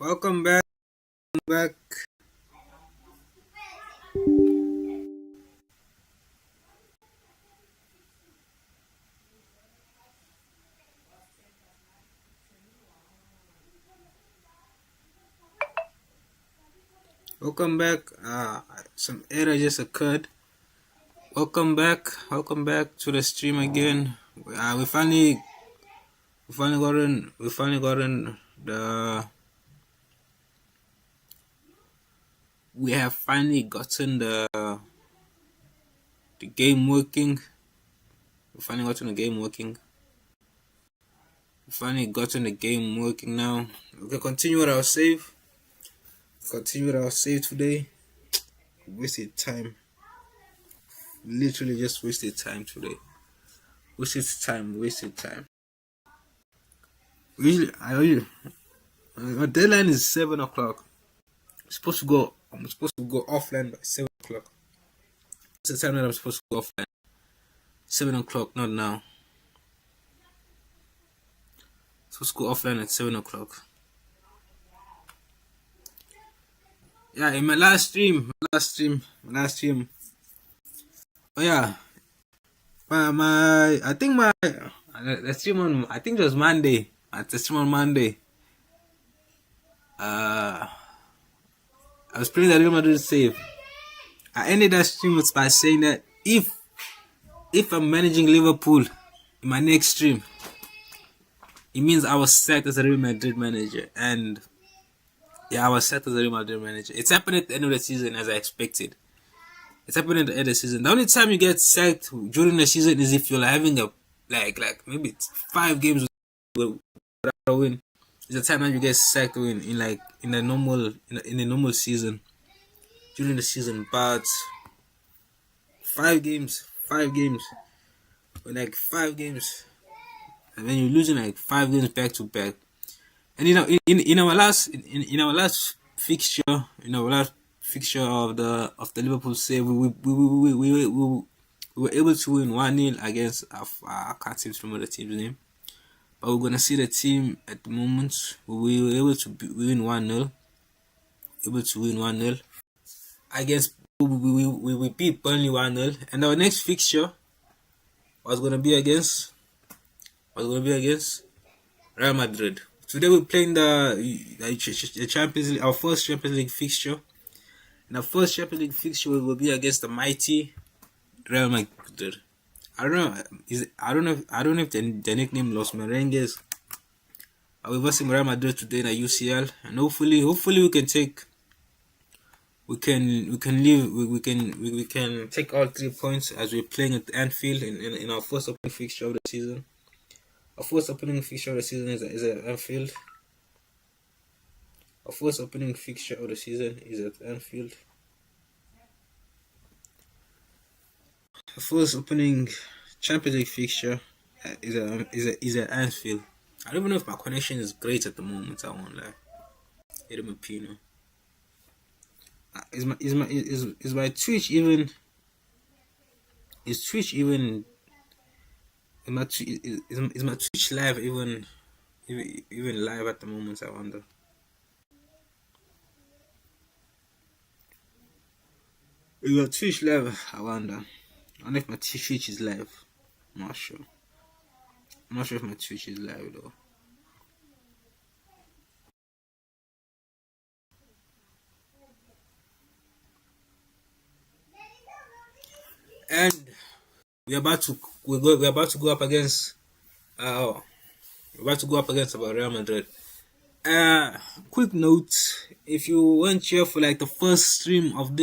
Welcome back. Back. Welcome back. Some error just occurred. Welcome back. Welcome back to the stream again. We have finally gotten the game working. We finally gotten the game working. We finally gotten the game working now. We can continue with our save. Continue with our save today. Wasted time. Literally just wasted time today. Wasted time. My deadline is 7 o'clock. I'm supposed to go offline by 7 o'clock. It's the time that I'm supposed to go offline. 7 o'clock, not now. I'm supposed to go offline at 7 o'clock. Yeah, in my last stream. Oh yeah, I think the stream on I think it was Monday. The stream on Monday. I was playing the Real Madrid save. I ended that stream by saying that if I'm managing Liverpool in my next stream, it means I was sacked as a Real Madrid manager. And yeah, I was sacked as a Real Madrid manager. It's happened at the end of the season as I expected. It's happened at the end of the season. The only time you get sacked during the season is if you're having a like maybe 5 games without a win. It's the time that you get sacked in the normal season during the season. But 5 games, like 5 games, and then you're losing like 5 games back to back. And in our last fixture, of the Liverpool save, we were able to win 1-0 against I can't seem to remember the team's name, but we're gonna see the team at the moment. We were able to win 1-0. Against we beat Burnley 1-0, and our next fixture was gonna be against Real Madrid. Today we're playing the Champions League, our first Champions League fixture. And our first Champions League fixture will be against the mighty Real Madrid. I don't know if the nickname Los Merengues are versing Real Madrid today in the UCL, and hopefully we can take all 3 points as we're playing at Anfield in our first opening fixture of the season. Our first opening fixture of the season is at Anfield. Our first opening fixture of the season is at Anfield. The first opening Champions League fixture is at Anfield. I don't even know if my connection is great at the moment. I won't lie. Is my Twitch even? Is Twitch even? Is my Twitch live even live at the moment? I wonder. Is my Twitch live? I wonder if my Twitch is live. I'm not sure. I'm not sure if my Twitch is live though. And we're about to go up against about Real Madrid. Quick note: if you weren't here for like the first stream of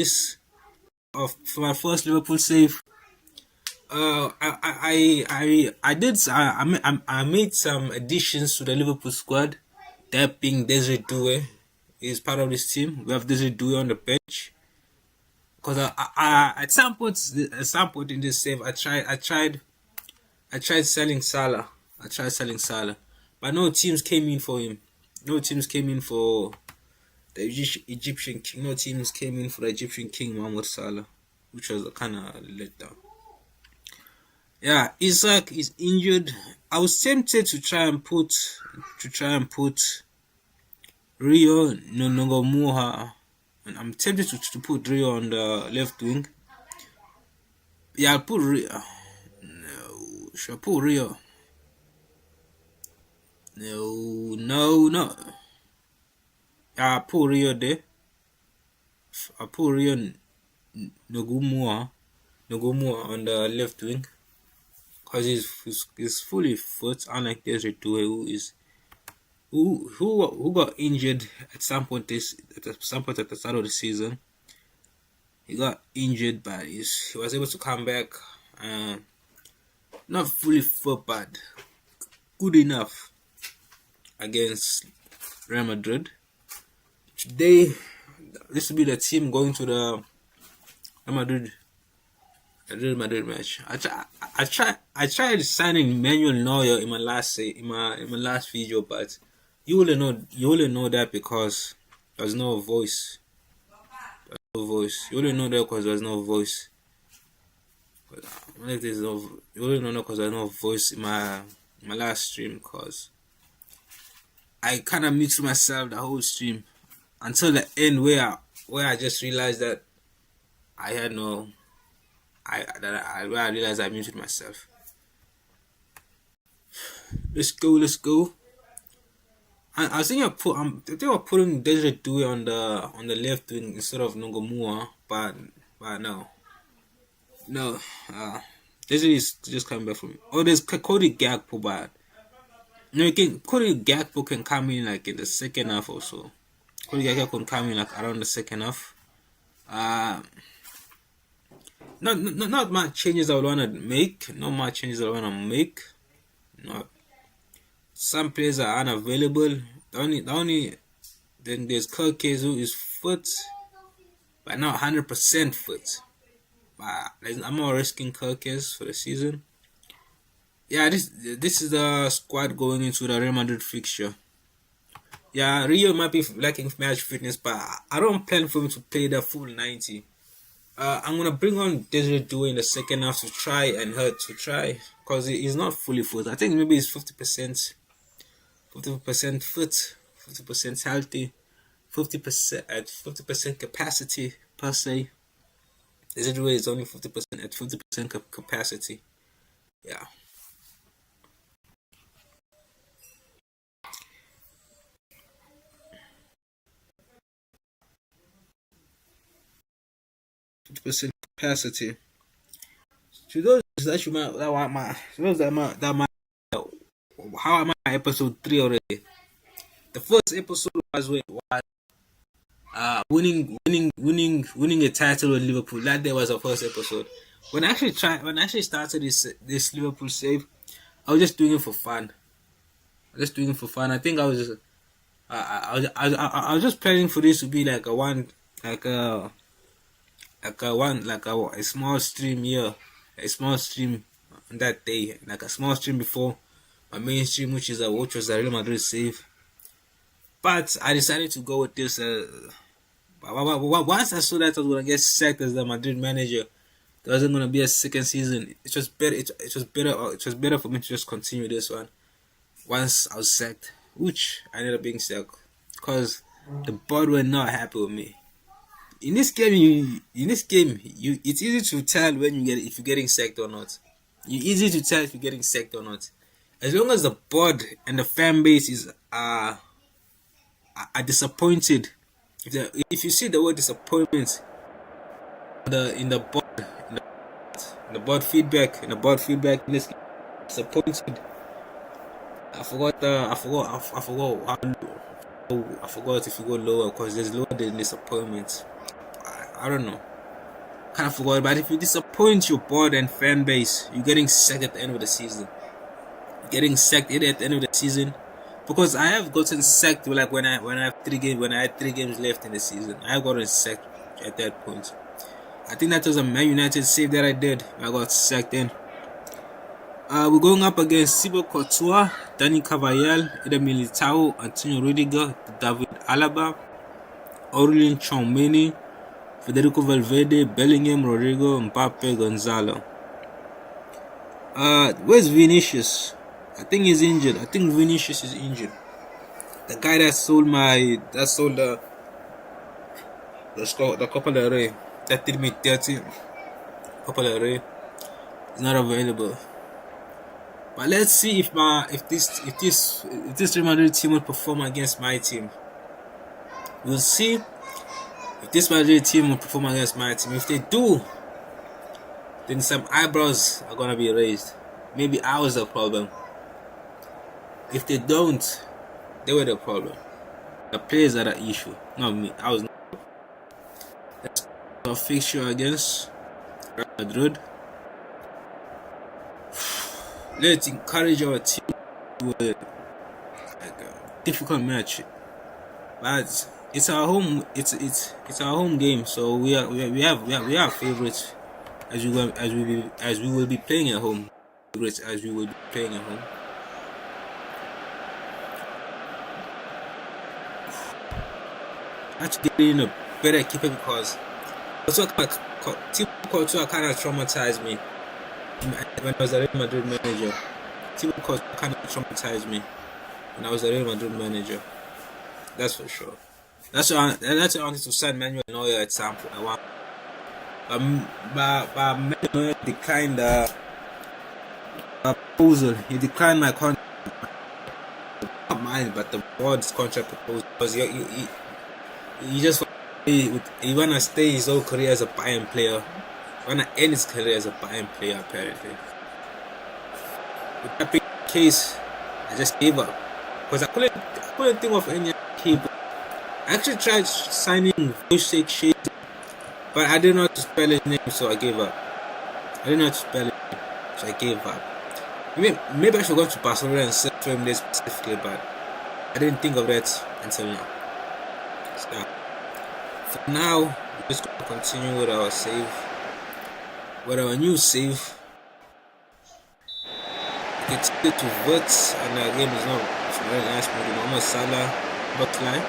for my first Liverpool save, I made some additions to the Liverpool squad. That being Desiree Doué is part of this team. We have Desiree Doué on the bench. Because at some point in this save, I tried selling Salah. But no teams came in for him. No teams came in for the Egyptian king. No teams came in for the Egyptian king, Mohamed Salah, which was kind of let down. Yeah, Isaac is injured. I was tempted to try and put Rio Nongomuha. And I'm tempted to put Rio on the left wing. Yeah, I'll put Rio. No, should I put Rio? No. Yeah, I'll put Rio there. I'll put Rio Nogumua on the left wing. Because he's fully fit, unlike Desiree Doué, who got injured at some point at the start of the season. He got injured, but he was able to come back. Not fully fit, but good enough against Real Madrid. Today, this will be the team going to the Real Madrid match. I tried signing Manuel Neuer in my last video, but you only know that because there's no voice. You only know that because there's no voice. You only know because there's no voice in my last stream, because I kind of muted myself the whole stream until the end where I just realized that I had no. I realized I muted myself. Let's go. I think I'm putting Desiree Doué on the left wing instead of Nongomua, but no. Desiree is just coming back from it. Oh, there's Cody Gakpo, but Cody Gakpo can come in like in the second half or so. Cody Gakpo can come in like around the second half. Not much changes I would want to make. Not. Some players are unavailable. Then there's Kirkes, who is fit, but not 100% fit. But I'm not risking Kirkes for the season. Yeah, this is the squad going into the Real Madrid fixture. Yeah, Rio might be lacking match fitness, but I don't plan for him to play the full 90. I'm gonna bring on Desiree Doué in the second half to try because he's not fully fit. I think maybe he's 50% fit, 50% healthy, 50% capacity per se. Desiree Doué is only 50% at 50% capacity. Yeah. % capacity. To those how am I episode 3 already? The first episode was winning a title with Liverpool. That day was the first episode. When I actually started this Liverpool save, I was just doing it for fun. I think I was just planning for this to be like a small stream here, a small stream on that day, like a small stream before my main stream, which was the Real Madrid save. But I decided to go with this. Once I saw that I was gonna get sacked as the Madrid manager, there wasn't gonna be a second season. It was better for me to just continue this one. Once I was sacked, which I ended up being sacked, because the board were not happy with me. In this game, it's easy to tell if you're getting sacked or not. As long as the board and the fan base are disappointed. If you see the word disappointment in the board feedback, in this game, disappointed. I forgot if you go lower, because there's lower than disappointment. I don't know. Kind of forgot. But if you disappoint your board and fan base, you're getting sacked at the end of the season. Because I have gotten sacked like when I had 3 games left in the season. I have gotten sacked at that point. I think that was a Man United save that I did. I got sacked in. We're going up against Thibaut Courtois, Dani Carvajal, Eder Militao, Antonio Rudiger, David Alaba, Aurelien Tchouameni, Federico Valverde, Bellingham, Rodrigo, Mbappe, Gonzalo. Where's Vinicius? I think he's injured. Vinicius is injured. The guy that sold the Copa del Rey, that did me 30 Copa del Rey, is not available. But let's see if this Real Madrid team will perform against my team. We'll see if this Madrid team will perform against my team. If they do, then some eyebrows are gonna be raised. Maybe I was the problem. If they don't, they were the problem. The players are the issue, not me. I was not. Let's go a fixture against Real Madrid. Let's encourage our team to a difficult match, but it's our home. It's our home game, so we have favorites as we will be playing at home. Favorites as we will be playing at home. I have to get in a better keeper because team culture kind of traumatized me when I was a Real Madrid manager. Team culture kind of traumatized me when I was a Real Madrid manager. That's for sure. That's why I wanted to sign Manuel Neuer at some point. But Manuel declined the proposal. He declined my contract. Not mine, but the board's contract proposal, because he just he wanna stay his whole career as a Bayern player. He wanna end his career as a Bayern player, apparently. With that being the case, I just gave up because I couldn't think of any keeper. I actually tried signing Wojciech Szczesny, but I didn't know how to spell his name, so I gave up. So I gave up. Maybe I should go to Barcelona and search for him there specifically, but I didn't think of that until now. So for now, we're just going to continue with our save. With our new save, we can take it to Verts, and our game is not very nice. Mohamed Salah, backline.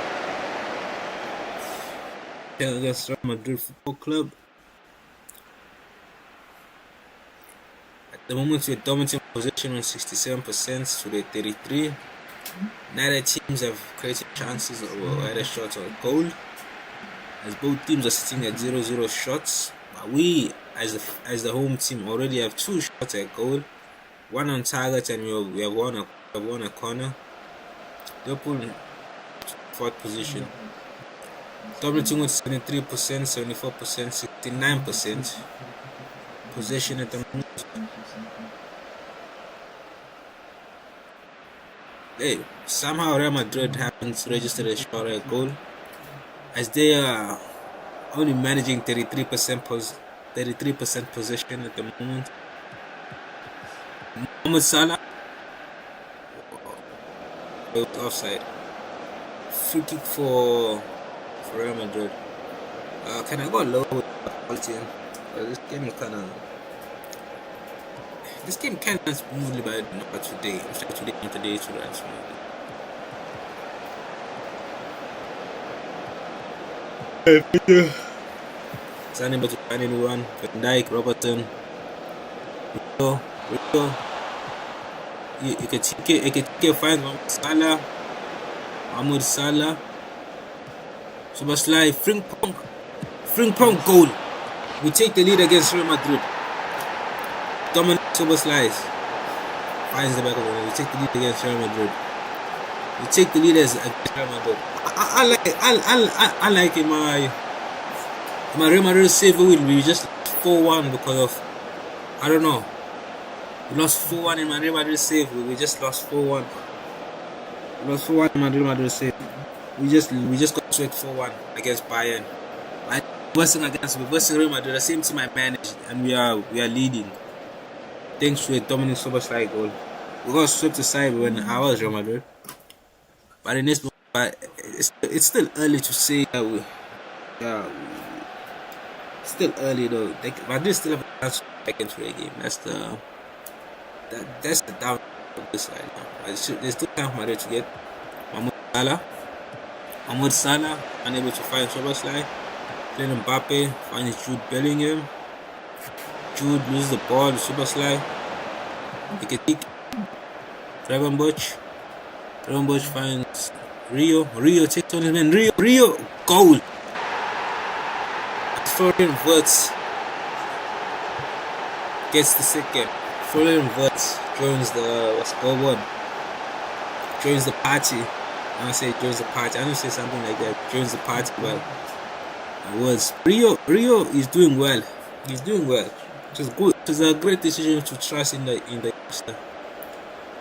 Against Real Madrid Football Club. At the moment, we're dominating possession on 67% to the 33%. Neither teams have created chances or either shots or goal, as both teams are sitting at 0-0 shots. But we, as the home team, already have 2 shots at goal, 1 on target, and we have won a corner. Liverpool in 4th position. Dominating with 73%, 74%, 69% possession at the moment. Hey, somehow Real Madrid haven't registered a shot at goal, as they are only managing 33% possession at the moment. Mohamed Salah, offside. Free kick for Real Madrid. Can I go low with the quality? This game kind of smoothly by not today. I'm sure today to run smoothly. It's unable to find anyone. Van Dijk, Robertson, Rico. You can find Mahmoud Salah. Soboslai, Frimpong goal. We take the lead against Real Madrid. Dominic Soboslai finds the back of the net. We take the lead against Real Madrid. We take the lead against Real Madrid. I like in my Real Madrid save win. We just 4-1 because of, I don't know. We lost 4-1 in my Real Madrid save. We just lost 4-1. We lost 4-1 in my Real Madrid save. We just got swept 4-1 against Bayern. We're versing Real Madrid, the same team I managed, and we are leading. Thanks to a Dominic Soboslai goal. We got swept aside when I was Real Madrid. But in this, it's still early to say that it's still early though. Madrid still have a chance to back into the game. That's the down of this side now. There's still time for Madrid to get Mahmoud Salah unable to find Soboslai. Playing Mbappe finds Jude Bellingham. Jude loses the ball to Soboslai. Take a kick. Dragon Bush finds Rio takes on his man. Rio, goal. Florian Wirtz gets the second. Florian Wirtz joins the scoreboard. Joins the party. I don't say joins the party. I don't say something like that. Joins the party, but it was Rio is doing well. He's doing well. It was good. It was a great decision to trust in the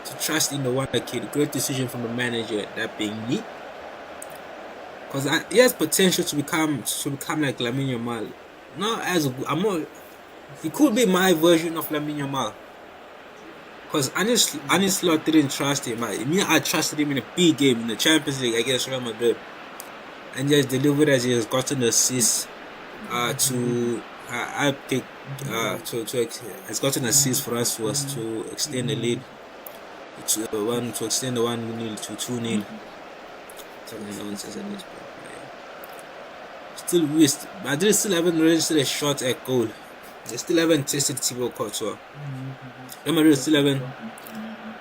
to trust in the wonder kid. Great decision from the manager, that being me. Because he has potential to become like Lamine Yamal. Not as I'm not. He could be my version of Lamine Yamal. Because honestly, didn't trust him. I trusted him in a big game in the Champions League against Real Madrid, and just delivered as he has gotten the assist has gotten assist for us to extend the lead to extend the 1-0 to 2-0. Something nonsense at this point. Madrid still haven't registered a shot at goal. They still haven't tested Thibaut Courtois. Real Madrid still haven't.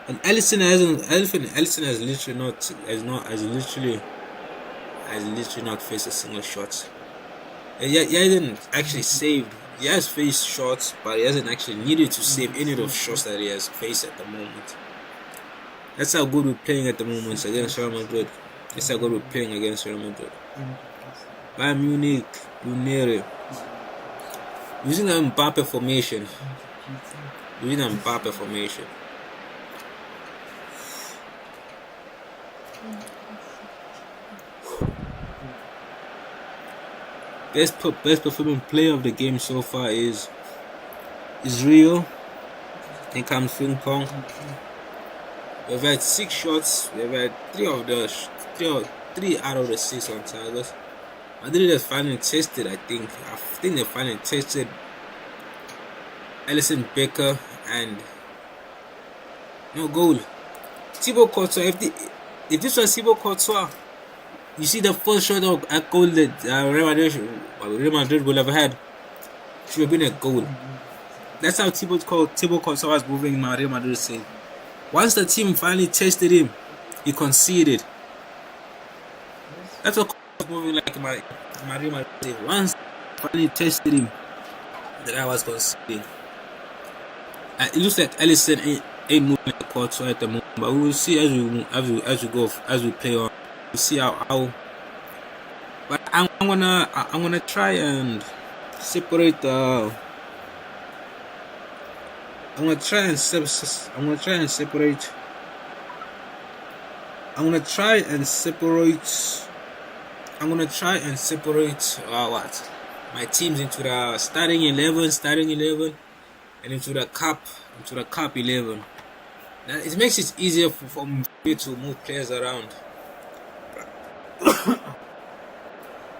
And Alisson has literally not faced a single shot. He hasn't actually saved. He has faced shots, but he hasn't actually needed to save any of the shots that he has faced at the moment. That's how good we're playing at the moment against Real Madrid. That's how good we're playing against Real Madrid. Bayern Munich, Lunere. Using the Mbappe formation. Best performing player of the game so far is Rio. Then comes Frimpong. We've had 6 shots. We've had 3 out of the 6 on target. Madrid has finally tested. I think they finally tested Alisson Becker and no goal. Thibaut Courtois. If this was Thibaut Courtois, you see the first shot of a goal that Real Madrid would have had should have been a goal. That's how Thibaut Courtois was moving in Real Madrid side. Once the team finally tested him, he conceded. That's what was moving like my Real Madrid. Once finally tested him, the guy was conceding. It looks like Alisson ain't moving like Courtois at the moment, but we will see as we play on. We'll see how. But I'm gonna try and separate. I'm gonna try and separate my teams into the starting 11, and into the cup 11. Now it makes it easier for me to move players around.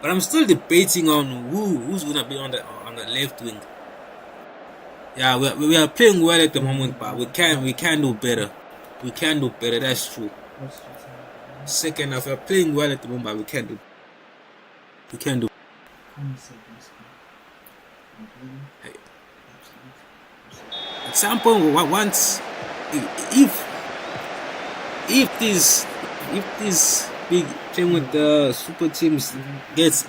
But I'm still debating on who's gonna be on the left wing. Yeah, we are playing well at the moment, but we can do better. We can do better. That's true. Second half, we're playing well at the moment, but we can do. At some point, once if this big playing with the super teams gets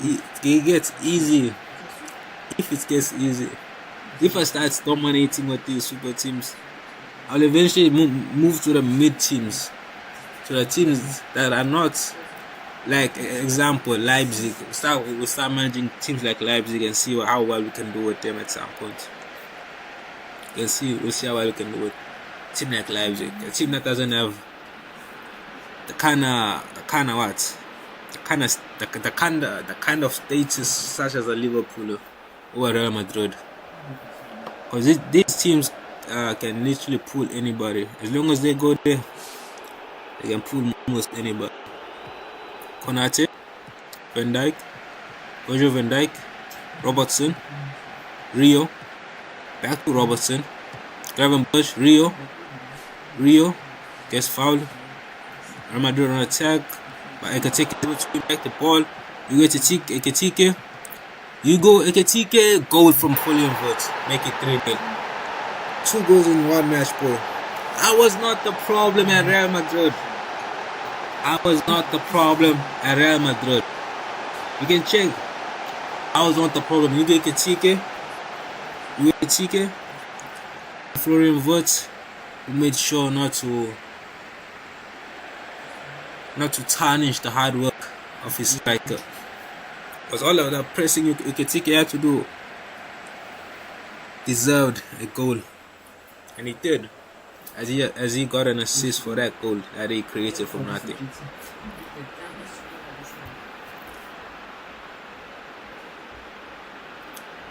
easy, if I start dominating with these super teams, I'll eventually move to the mid teams, to the teams that are not like, example, Leipzig. We'll start managing teams like Leipzig and see how well we can do with them at some point. We'll see how well we can do with a team like Leipzig, a team that doesn't have the kind of status such as a Liverpool or Real Madrid. Because these teams can literally pull anybody. As long as they go there, they can pull almost anybody. Konate, Van Dijk, Virgil van Dijk, Robertson, Rio, back to Robertson, Gravenberch, Rio gets fouled. Real Madrid on attack, but Ekatike able to back the ball. You get to Ekatike. You go Ekatike, goal from Florian Wirtz, make it 3-0. 2 goals in 1 match, bro. That was not the problem at Real Madrid. I was not the problem at Real Madrid. You can check. I was not the problem. You get Kitike, Florian Wirtz, who made sure not to tarnish the hard work of his striker. Because all of that pressing Kitike had to do deserved a goal, and he did. As he got an assist for that goal that he created from nothing.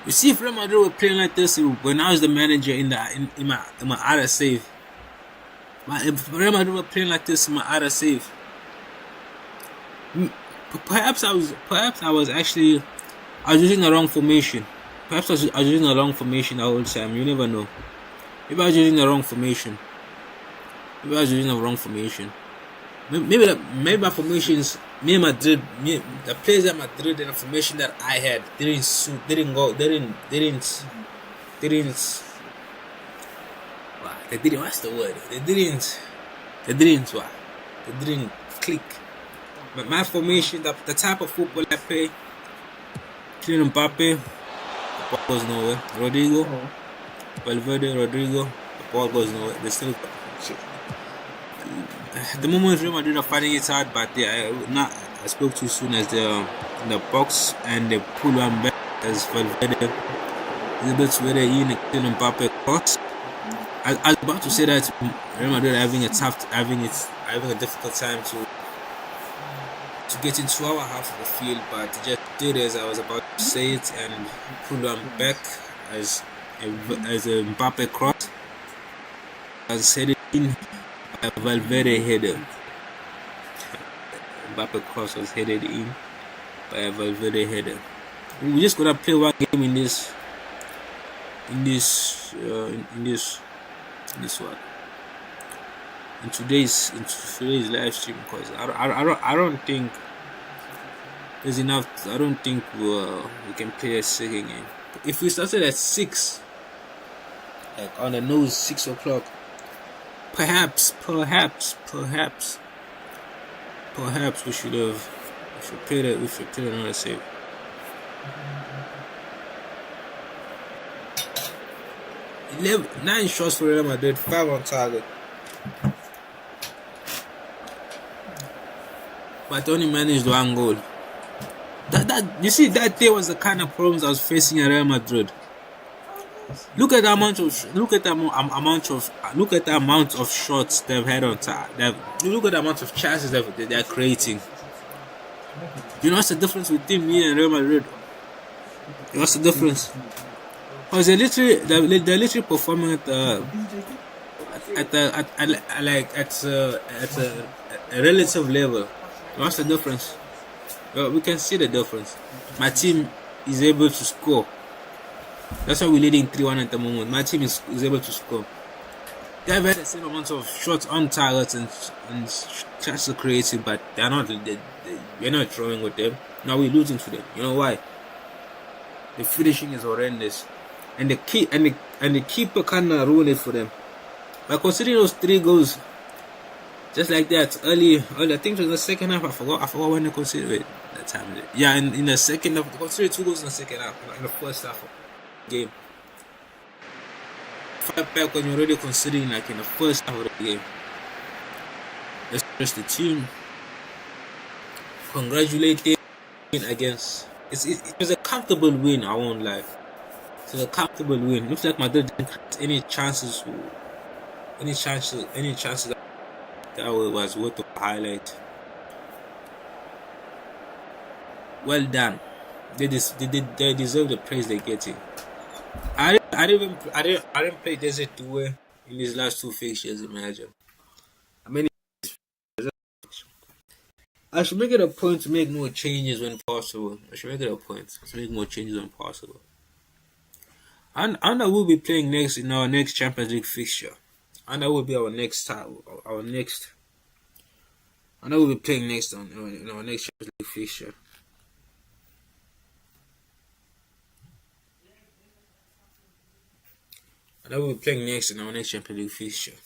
You see, if Real Madrid were playing like this when I was the manager in my other save, if Real Madrid were playing like this in my other save, perhaps I was using the wrong formation. Perhaps I was using the wrong formation the whole time. You never know. Maybe I was using the wrong formation. Maybe my formations, the players at Madrid and the formation that I had didn't click. But my formation, the type of football I play, Kylian Mbappe, the ball goes nowhere. Valverde, Rodrigo, the ball goes nowhere. They still. At the moment, Real Madrid are fighting it hard, but I spoke too soon as they're in the box and they pull one back as Valverde is able to weather in and Kylian Mbappe cross. I was about to say that Real Madrid are having a difficult time to get into our half of the field, but just did as I was about to say it and pull one back as a Mbappe cross as headed in. Valverde header. Mbappe cross was headed in by a Valverde header. We just gotta play one game in this in today's live stream, because I don't think there's enough. I don't think we can play a second game. If we started at 6, like on the nose, 6 o'clock. Perhaps we should play another save. Nine shots for Real Madrid, 5 on target, but only managed 1 goal. That you see, that day was the kind of problems I was facing at Real Madrid. Look at the amount of shots they've had on target. Look at the amount of chances they're creating. You know what's the difference between me and Real Madrid? What's the difference? Because they're literally performing at a relative level. What's the difference? Well, we can see the difference. My team is able to score. That's why we're leading 3-1 at the moment. My team is able to score. They've had the same amount of shots on target and chances created, but we're not drawing with them. Now we're losing to them. You know why? The finishing is horrendous, and the keeper kinda ruined it for them. By considering those 3 goals, just like that, early, I think it was the second half. I forgot when they considered it that time. Yeah, in the second half, they considered 2 goals in the second half. In the first half of the game, 5 back when you're already considering like in the first half of the game. Let's press the team. Congratulate them against. It was a comfortable win. I won't lie. It was a comfortable win. Looks like Madrid didn't create any chances that was worth to highlight. Well done. They deserve the praise they're getting. I didn't play Desert Due in these last 2 fixtures. Imagine. I mean, I should make it a point to make more changes when possible. And I will be playing next in our next Champions League fixture. And that will be our next time. And I will be playing next in our next Champions League fixture. And I will be playing next in our next Champions League fixture.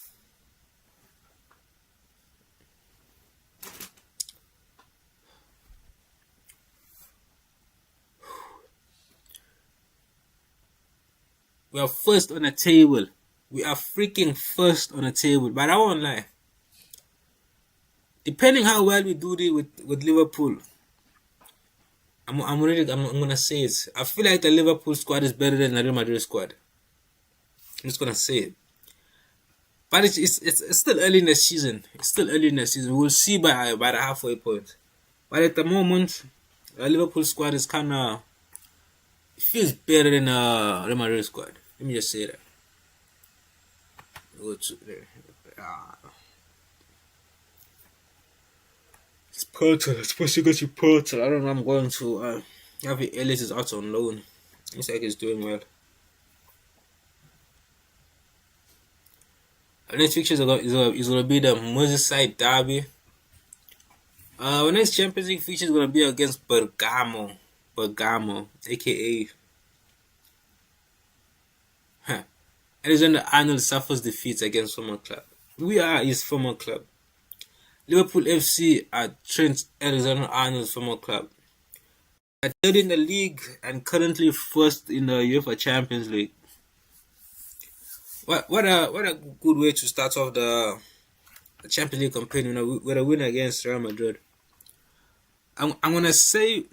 We are first on the table. We are freaking first on the table. But I won't lie. Depending how well we do it with Liverpool, I'm gonna say it. I feel like the Liverpool squad is better than the Real Madrid squad. I'm just gonna say it. But it's still early in the season. It's still early in the season. We'll see by the halfway point. But at the moment, the Liverpool squad is kinda, it feels better than the Real Madrid squad. Let me just say that. Go to there. It's Porto. It's supposed to go to Porto. I don't know. I'm going to. Harvey Ellis is out on loan. Looks like he's doing well. Our next fixture is gonna be the Merseyside derby. Our next Champions League fixture is gonna be against Bergamo, aka Alexander Arnold suffers defeats against former club. We are his former club. Liverpool FC are Trent Alexander-Arnold's former club. They are third in the league and currently first in the UEFA Champions League. What a good way to start off the Champions League campaign with a win against Real Madrid. I'm gonna say,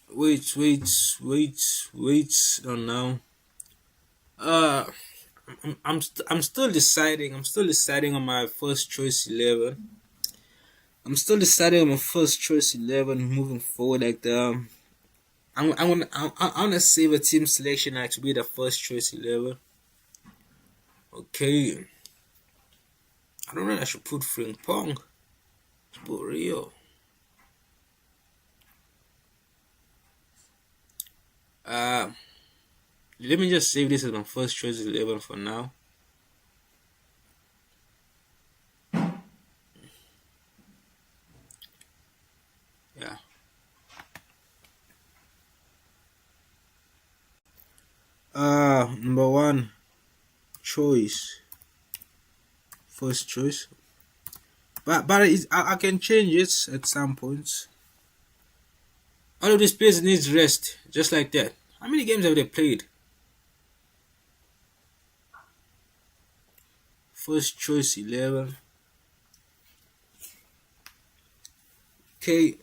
wait on now. I'm still deciding. I'm still deciding on my first choice 11. I'm still deciding on my first choice 11 moving forward. Like I'm gonna save a team selection to be the first choice 11. Okay. I don't know. I should put Frimpong. Put Rio. Let me just save this as my first choice 11 for now. Yeah. Number one choice. First choice. But I can change it at some points. All of these players needs rest, just like that. How many games have they played? First choice 11. Okay.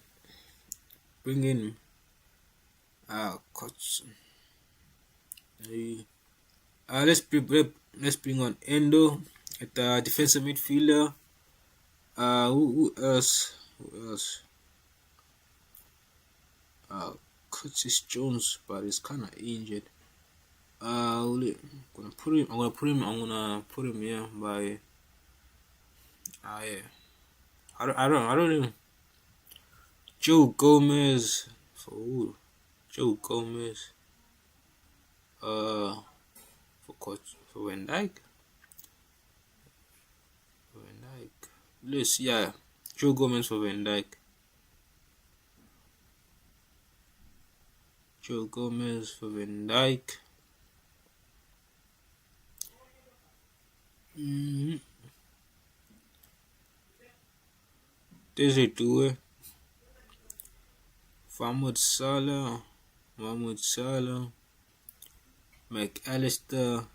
Bring in Kotsu. Let's bring on Endo at the defensive midfielder. Who else? Curtis Jones, but he's kind of injured. I'm gonna put him here by. Yeah. I don't even. Joe Gomez for who? Joe Gomez. For Van Dijk. Let's see, yeah. Joe Gomez for Van Dijk. Joe Gomez for Van Dijk. Desiree Doué. Mohamed Salah. McAllister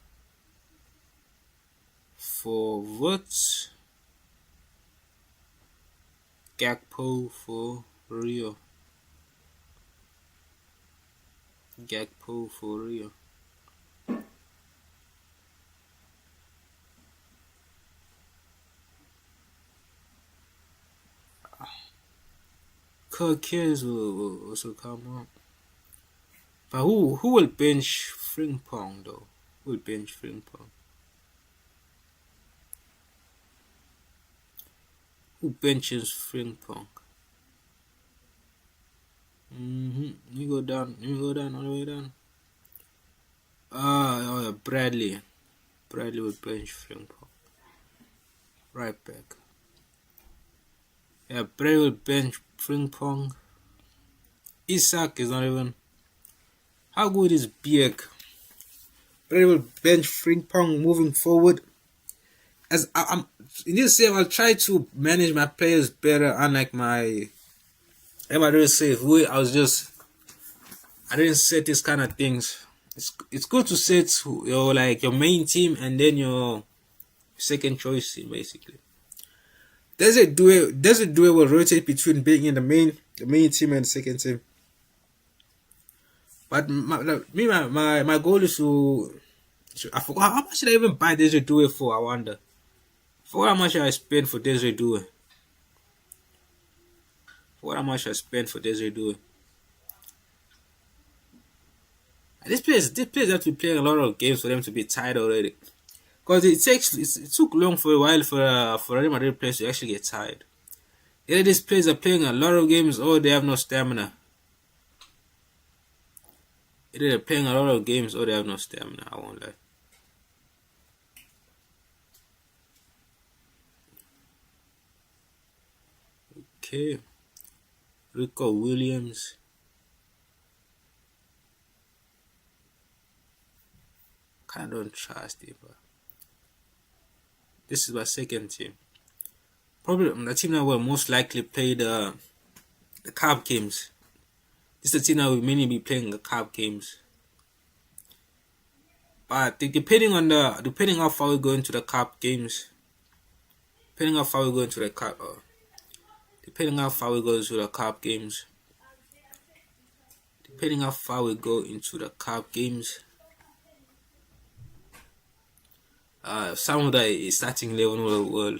for Woods. Gakpo for Rio. Kirkes will also come up. But who will bench Frimpong though? Who will bench Frimpong? Who benches Frimpong? Let me go down all the way down. Yeah, Bradley will bench Frimpong. Right back. Yeah, Bradley will bench Frimpong. Isak is not even. How good is Biek? Bradley will bench Frimpong moving forward. As I'm in this game, I'll try to manage my players better, unlike my Madrid save. I didn't set these kind of things. it's good to set your your main team and then your second choice team basically. There's a duo will rotate between being in the main team and the second team. But my goal is I forgot how much did I even buy Desert Duo for. I wonder. I forgot how much I spent for Desert Duo. Forgot how much I spent for Desert Duo. This players have to be playing a lot of games for them to be tired already. Because it took long for a while for Real Madrid players to actually get tired. Either these players are playing a lot of games or they have no stamina. Either they're playing a lot of games or they have no stamina. I won't lie. Okay. Rico Williams. Kind of don't trust him. But this is my second team. Probably the team that will most likely play the cup games. This is the team that will mainly be playing the cup games. But depending how far we go into the cup games, depending how far we go into the cup games, depending how far we go into the cup games, some of the starting 11 will.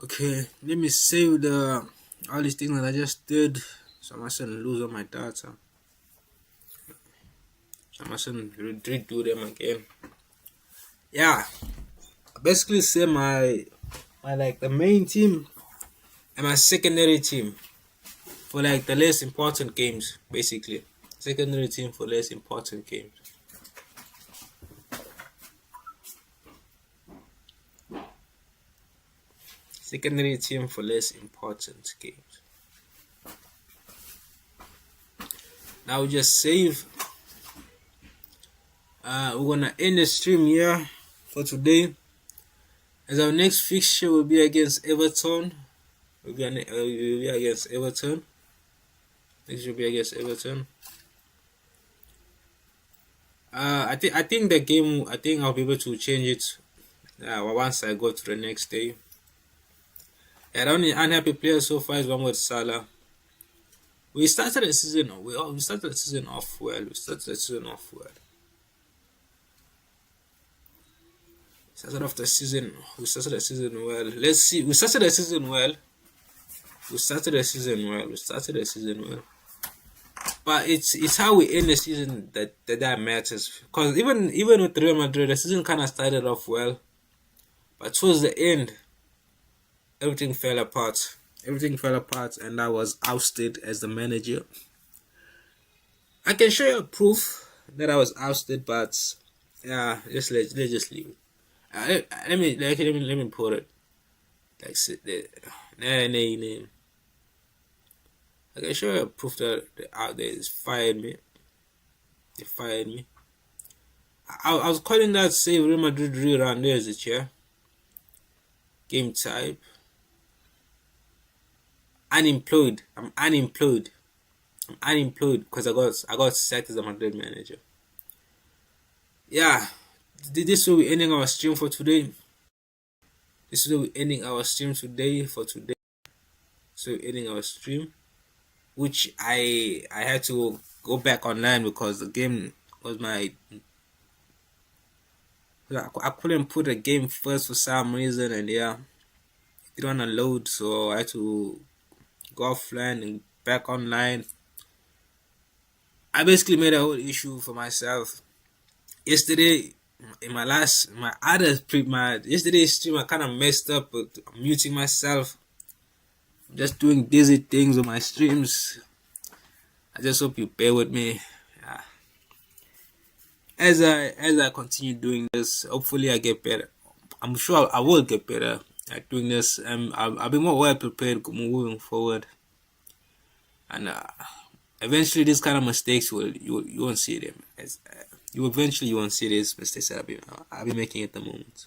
Okay, let me save all these things that I just did, so I mustn't lose all my data. So I mustn't redo them again. Yeah, I basically say my the main team and my secondary team for the less important games, basically. Secondary team for less important games. Secondary team for less important games. Now we just save. We're gonna end the stream here for today. As our next fixture will be against Everton. We'll be against Everton. Next will be against Everton. I think the game. I think I'll be able to change it. Once I go to the next day. The only unhappy player so far is one with Salah. We started the season. We started the season off well. We started the season well. Let's see. We started the season well. But it's how we end the season that matters. Because even with Real Madrid, the season kind of started off well, but towards the end, everything fell apart. And I was ousted as the manager. I can show you proof that I was ousted, but yeah, let's just leave it. Let me put it like sit there. Nah. I can show you proof that out there is fired me. They fired me. I was calling that save Real Madrid rerun. There's it, yeah. Game type. Unemployed. I'm unemployed because I got sacked as a Madrid manager. Yeah, this will be ending our stream for today. So ending our stream, which I had to go back online because the game was I couldn't put the game first for some reason, and yeah, it didn't want to load, so I had to go offline and back online. I basically made a whole issue for myself. Yesterday, in yesterday's stream, I kind of messed up with muting myself. just doing dizzy things on my streams. I just hope you bear with me. Yeah. As I continue doing this, hopefully I get better. I'm sure I will get better at doing this. I'll be more well prepared moving forward, and eventually these kind of mistakes you won't see them. You won't see these mistakes that I'll be making at the moment.